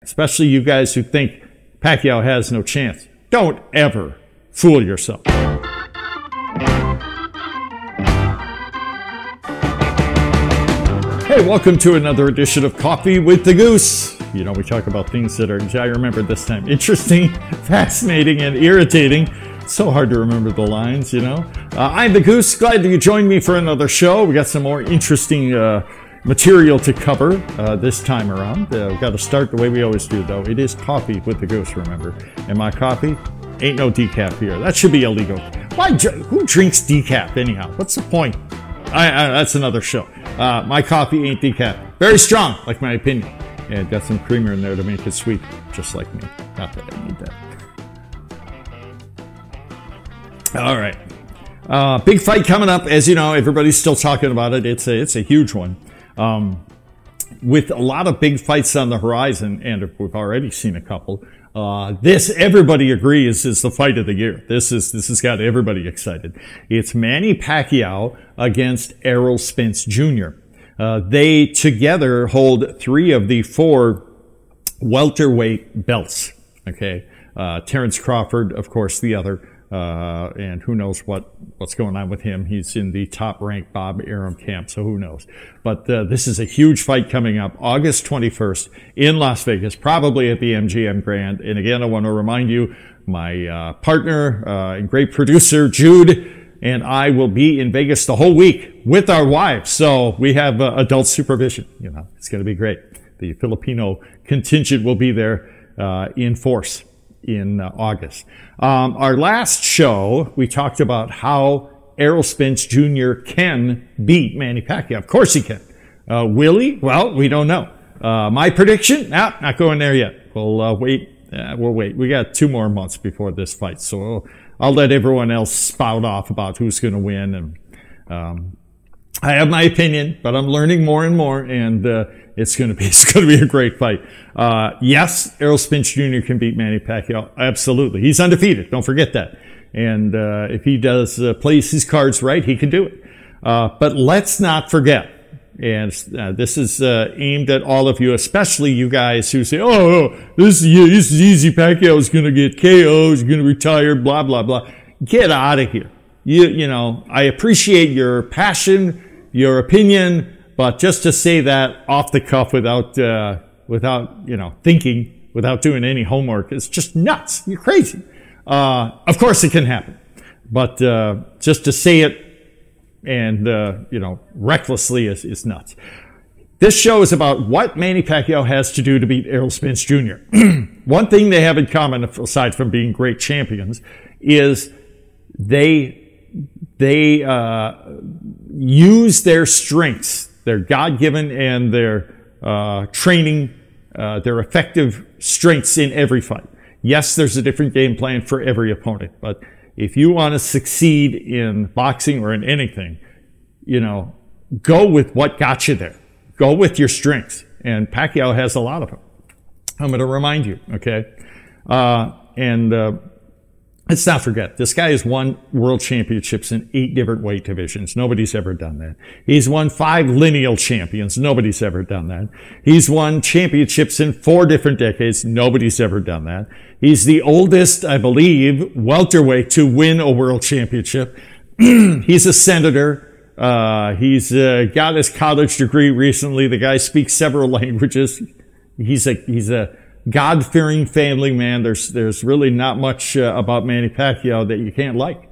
Especially you guys who think Pacquiao has no chance. Don't ever fool yourself. Hey, welcome to another edition of Coffee with the Goose. You know, we talk about things that are, I remember this time, interesting, fascinating, and irritating. It's so hard to remember the lines, you know. I'm the Goose. Glad that you joined me for another show. We got some more interesting material to cover this time around. We've got to start the way we always do, though. It is Coffee with the Goose, remember. And my coffee, ain't no decaf here. That should be illegal. Why? Who drinks decaf anyhow? What's the point? That's another show. My coffee ain't decaf. Very strong, like my opinion. And got some creamer in there to make it sweet, just like me. Not that I need that. All right. Big fight coming up. As you know, everybody's still talking about it. It's a huge one. With a lot of big fights on the horizon, and we've already seen a couple, this, everybody agrees, is the fight of the year. This has got everybody excited. It's Manny Pacquiao against Errol Spence Jr. They together hold 3 of the 4 welterweight belts. Okay. Terrence Crawford, of course, the other. And who knows what's going on with him. He's in the top-ranked Bob Arum camp, so who knows. But this is a huge fight coming up August 21st in Las Vegas, probably at the MGM Grand. And again, I want to remind you, my partner and great producer, Jude, and I will be in Vegas the whole week with our wives. So we have adult supervision. You know, it's going to be great. The Filipino contingent will be there in force in August. Our last show, we talked about how Errol Spence Jr. can beat Manny Pacquiao. Of course he can. Will he? Well, we don't know. My prediction? Not going there yet. We'll wait. We'll wait. We got 2 more months before this fight, so I'll let everyone else spout off about who's going to win. And I have my opinion, but I'm learning more and more, and it's going to be a great fight. Yes, Errol Spence Jr. can beat Manny Pacquiao. Absolutely. He's undefeated. Don't forget that. And if he does plays his cards right, he can do it. But let's not forget, and this is aimed at all of you, especially you guys who say, oh, this is easy. Pacquiao is going to get KO. He's going to retire, blah, blah, blah. Get out of here. You know, I appreciate your passion, your opinion, but just to say that off the cuff without you know, thinking, without doing any homework, is just nuts. You're crazy. Of course it can happen, but just to say it and you know, recklessly is nuts. This show is about what Manny Pacquiao has to do to beat Errol Spence Jr. One thing they have in common, aside from being great champions, is they use their strengths, their God-given and their training, their effective strengths in every fight. Yes, there's a different game plan for every opponent, but if you want to succeed in boxing or in anything, you know, go with what got you there. Go with your strengths, and Pacquiao has a lot of them. I'm going to remind you, okay? Let's not forget, this guy has won world championships in 8 different weight divisions. Nobody's ever done that. He's won 5 lineal champions. Nobody's ever done that. He's won championships in 4 different decades. Nobody's ever done that. He's the oldest, I believe, welterweight to win a world championship. He's a senator. He's got his college degree recently. The guy speaks several languages. He's a God-fearing family man. There's really not much about Manny Pacquiao that you can't like.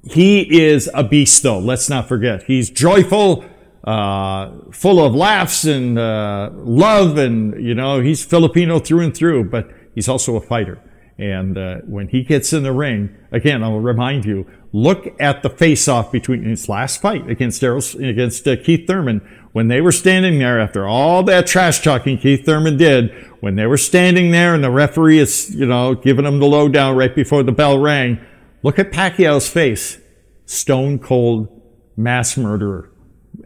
He is a beast, though. Let's not forget. He's joyful, full of laughs and love, and you know, he's Filipino through and through. But he's also a fighter. And when he gets in the ring, again, I'll remind you, look at the face-off between his last fight against Keith Thurman. When they were standing there after all that trash talking Keith Thurman did, when they were standing there and the referee is, you know, giving them the lowdown right before the bell rang, look at Pacquiao's face. Stone cold mass murderer.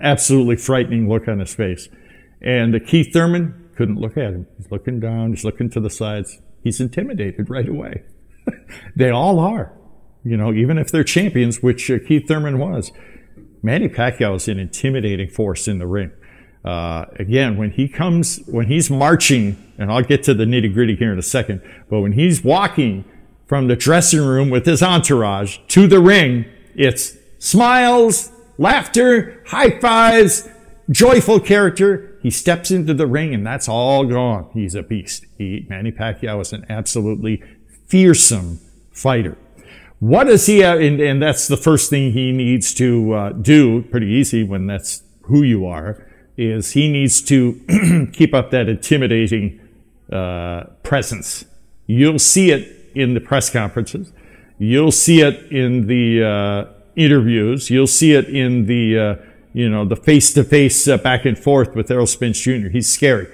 Absolutely frightening look on his face. And Keith Thurman couldn't look at him. He's looking down. He's looking to the sides. He's intimidated right away. They all are. You know, even if they're champions, which Keith Thurman was. Manny Pacquiao is an intimidating force in the ring. Again, when he's marching, and I'll get to the nitty gritty here in a second, but when he's walking from the dressing room with his entourage to the ring, it's smiles, laughter, high fives, joyful character. He steps into the ring and that's all gone. He's a beast. Manny Pacquiao is an absolutely fearsome fighter. What does he have? And that's the first thing he needs to do, pretty easy when that's who you are, is he needs to keep up that intimidating presence. You'll see it in the press conferences. You'll see it in the interviews. You'll see it in the the face-to-face back and forth with Errol Spence Jr. He's scary.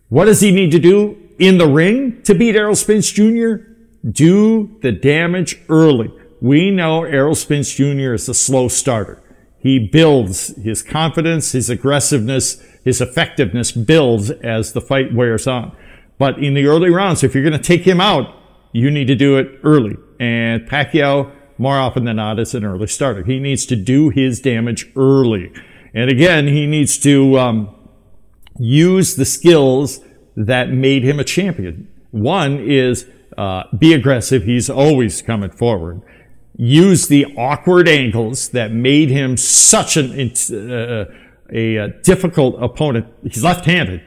What does he need to do in the ring to beat Errol Spence Jr.? Do the damage early. We know Errol Spence Jr. is a slow starter. He builds his confidence, his aggressiveness, his effectiveness builds as the fight wears on. But in the early rounds, if you're going to take him out, you need to do it early. And Pacquiao, more often than not, is an early starter. He needs to do his damage early. And again, he needs to use the skills that made him a champion. One is be aggressive. He's always coming forward. Use the awkward angles that made him such a difficult opponent. He's left-handed.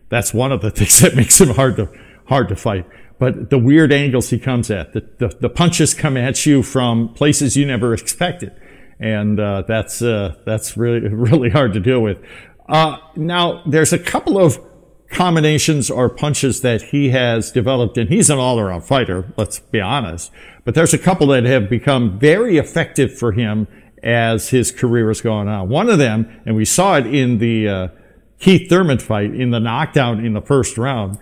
That's one of the things that makes him hard to fight. But the weird angles he comes at, the punches come at you from places you never expected, and that's really hard to deal with. Now there's a couple of combinations or punches that he has developed, and he's an all-around fighter, let's be honest, but there's a couple that have become very effective for him as his career has gone on. One of them, and we saw it in the Keith Thurman fight, in the knockdown in the first round,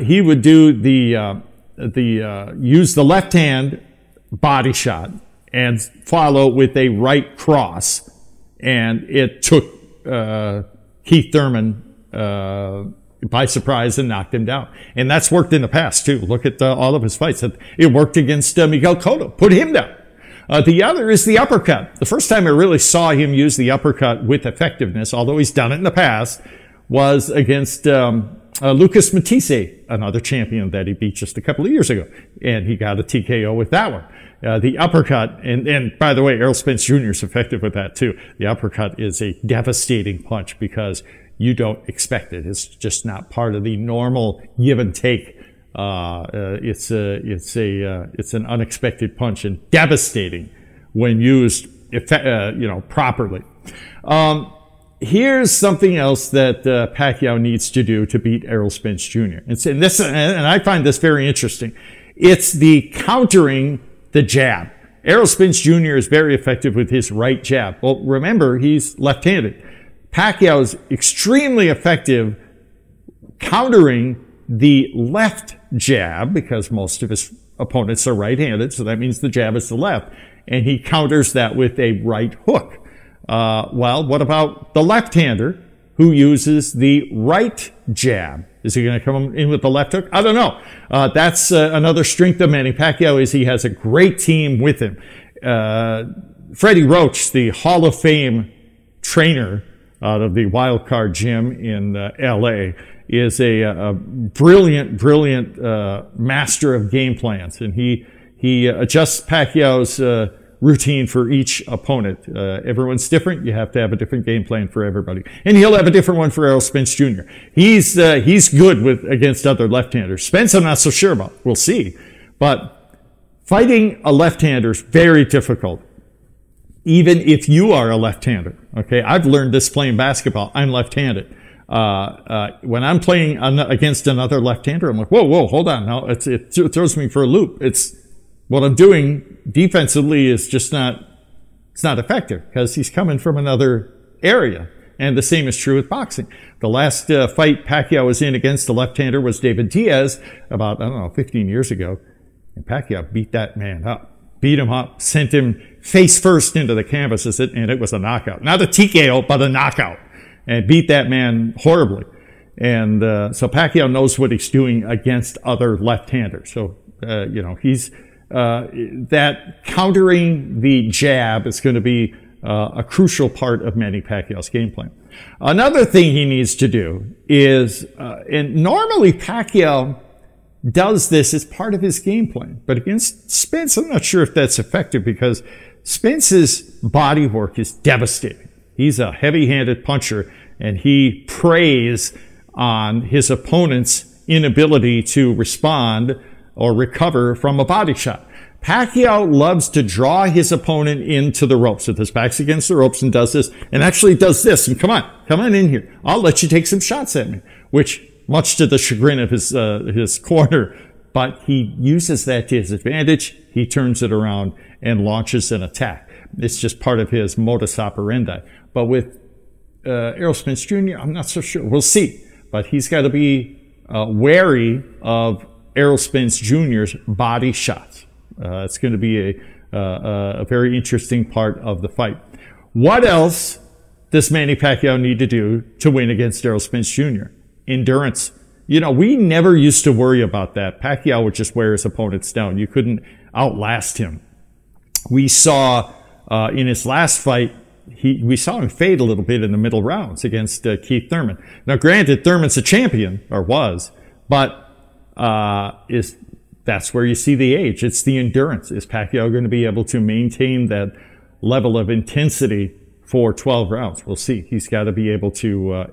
he would do use the left hand body shot and follow with a right cross, and it took Keith Thurman by surprise and knocked him down. And that's worked in the past too. Look at all of his fights. It worked against Miguel Cotto, put him down. The other is the uppercut. The first time I really saw him use the uppercut with effectiveness, although he's done it in the past, was against Lucas Matisse, another champion that he beat just a couple of years ago. And he got a TKO with that one. The uppercut, and by the way, Errol Spence Jr. is effective with that too. The uppercut is a devastating punch because you don't expect it. It's just not part of the normal give and take. It's an unexpected punch and devastating when used, properly. Here's something else that Pacquiao needs to do to beat Errol Spence Jr. And I find this very interesting. It's the countering the jab. Errol Spence Jr. is very effective with his right jab. Well, remember, he's left-handed. Pacquiao is extremely effective countering the left jab because most of his opponents are right-handed, so that means the jab is the left. And he counters that with a right hook. Well, what about the left-hander who uses the right jab? Is he going to come in with the left hook? I don't know. That's another strength of Manny Pacquiao is he has a great team with him. Freddie Roach, the Hall of Fame trainer out of the Wild Card Gym in L.A., is a brilliant master of game plans, and he adjusts Pacquiao's routine for each opponent. Everyone's different. You have to have a different game plan for everybody, and he'll have a different one for Errol Spence Jr. He's good against other left-handers. Spence, I'm not so sure about. We'll see, but fighting a left-hander is very difficult, even if you are a left-hander. Okay, I've learned this playing basketball. I'm left-handed. When I'm playing against another left-hander, I'm like, whoa, hold on. Now it throws me for a loop. It's what I'm doing defensively is just it's not effective because he's coming from another area. And the same is true with boxing. The last fight Pacquiao was in against the left-hander was David Diaz about, 15 years ago. And Pacquiao beat that man up. Beat him up, sent him face first into the canvas, and it was a knockout. Not a TKO, but a knockout. And beat that man horribly. And so Pacquiao knows what he's doing against other left-handers. So, he's that countering the jab is going to be a crucial part of Manny Pacquiao's game plan. Another thing he needs to do is, and normally Pacquiao does this as part of his game plan, but against Spence, I'm not sure if that's effective because Spence's body work is devastating. He's a heavy-handed puncher, and he preys on his opponent's inability to respond or recover from a body shot. Pacquiao loves to draw his opponent into the ropes with his back's against the ropes and does this, and actually does this, and come on in here. I'll let you take some shots at me, which much to the chagrin of his corner, but he uses that to his advantage. He turns it around and launches an attack. It's just part of his modus operandi. But with Errol Spence Jr., I'm not so sure. We'll see. But he's got to be wary of Errol Spence Jr.'s body shots. It's going to be a very interesting part of the fight. What else does Manny Pacquiao need to do to win against Errol Spence Jr.? Endurance. You know, we never used to worry about that. Pacquiao would just wear his opponents down. You couldn't outlast him. We saw in his last fight, we saw him fade a little bit in the middle rounds against Keith Thurman. Now, granted, Thurman's a champion, or was, but that's where you see the age. It's the endurance. Is Pacquiao going to be able to maintain that level of intensity for 12 rounds? We'll see. He's got to be able to,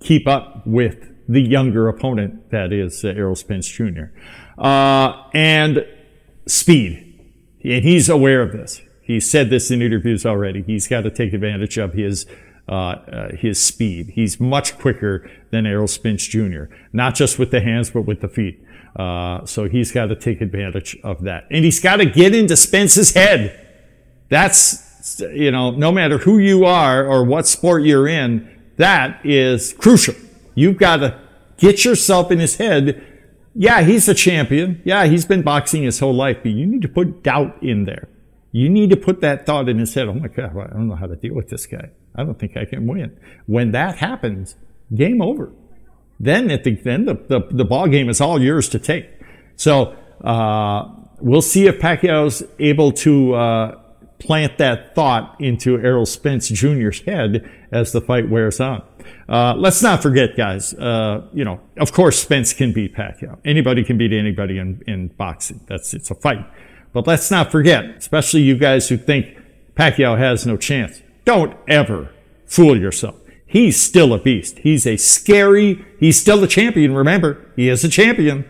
keep up with the younger opponent that is Errol Spence Jr. And speed. And he's aware of this. He said this in interviews already. He's got to take advantage of his speed. He's much quicker than Errol Spence Jr. Not just with the hands, but with the feet. So he's got to take advantage of that. And he's got to get into Spence's head. That's, no matter who you are or what sport you're in, that is crucial. You've got to get yourself in his head. Yeah, he's a champion. Yeah, he's been boxing his whole life, but you need to put doubt in there. You need to put that thought in his head. Oh my God, I don't know how to deal with this guy. I don't think I can win. When that happens, game over. Then the ball game is all yours to take. So we'll see if Pacquiao's able to plant that thought into Errol Spence Jr.'s head as the fight wears on. Let's not forget, guys, of course Spence can beat Pacquiao. Anybody can beat anybody in boxing. It's a fight. But let's not forget, especially you guys who think Pacquiao has no chance, don't ever fool yourself. He's still a beast. He's still a champion. Remember, he is a champion.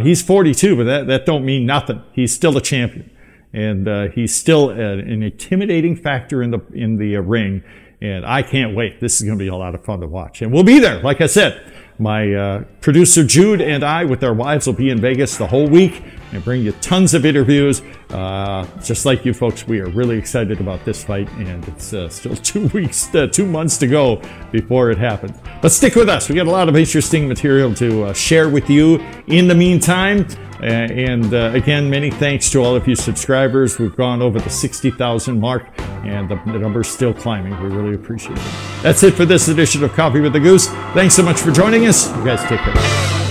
He's 42, but that don't mean nothing. He's still a champion. And he's still an intimidating factor in the ring. And I can't wait. This is going to be a lot of fun to watch. And we'll be there. Like I said, my producer Jude and I with our wives will be in Vegas the whole week and bring you tons of interviews. Just like you folks, we are really excited about this fight. And it's still 2 months to go before it happens. But stick with us. We got a lot of interesting material to share with you in the meantime. And again, many thanks to all of you subscribers. We've gone over the 60,000 mark, and the number's still climbing. We really appreciate it. That's it for this edition of Coffee with the Goose. Thanks so much for joining us. You guys take care.